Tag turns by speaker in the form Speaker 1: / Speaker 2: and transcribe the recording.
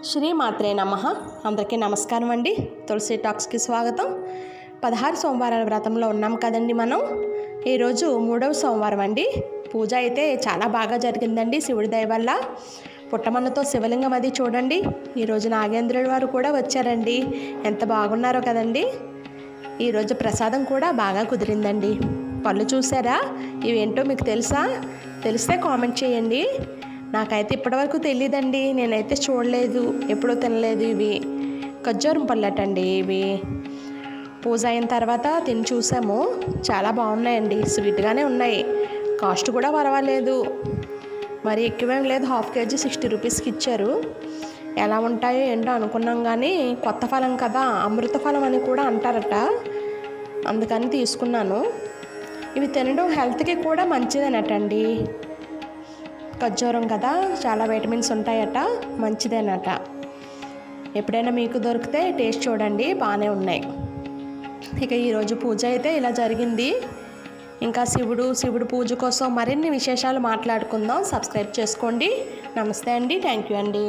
Speaker 1: శ్రీ మాత్రే నమః. అందరికీ నమస్కారం అండి. తులసి టాక్స్కి స్వాగతం. 16 సోమవారాల వ్రతంలో ఉన్నాం కదండి మనం. ఈరోజు 3వ సోమవారం అండి. పూజ అయితే చాలా బాగా జరిగిందండి శివుడి దయ వల్ల. పుట్టమన్నతో శివలింగం అది చూడండి. ఈరోజు నాగేంద్రుడి వారు కూడా వచ్చారండి. ఎంత బాగున్నారో కదండి. ఈరోజు ప్రసాదం కూడా బాగా కుదిరిందండి. పళ్ళు చూసారా? ఇవేంటో మీకు తెలుసా? తెలిస్తే కామెంట్ చేయండి. నాకైతే ఇప్పటివరకు తెలియదండి. నేనైతే చూడలేదు, ఎప్పుడూ తినలేదు. ఇవి ఖర్జూరం పళ్ళటండి. ఇవి పూజ అయిన తర్వాత తిని చూసాము. చాలా బాగున్నాయండి, స్వీట్గానే ఉన్నాయి. కాస్ట్ కూడా పర్వాలేదు, మరి ఎక్కువేం లేదు. 1/2 kg 60 రూపీస్కి ఇచ్చారు. ఎలా ఉంటాయో ఏంటో అనుకున్నాం, కానీ కొత్త ఫలం కదా, అమృత ఫలం అని కూడా అంటారట, అందుకని తీసుకున్నాను. ఇవి తినడం హెల్త్కి కూడా మంచిదేనటండి. ఖర్జూరం కదా, చాలా విటమిన్స్ ఉంటాయట, మంచిదేనట. ఎప్పుడైనా మీకు దొరికితే టేస్ట్ చూడండి, బాగానే ఉన్నాయి. ఇక ఈరోజు పూజ అయితే ఇలా జరిగింది. ఇంకా శివుడు పూజ కోసం మరిన్ని విశేషాలు మాట్లాడుకుందాం. సబ్స్క్రైబ్ చేసుకోండి. నమస్తే అండి. థ్యాంక్ యూ అండి.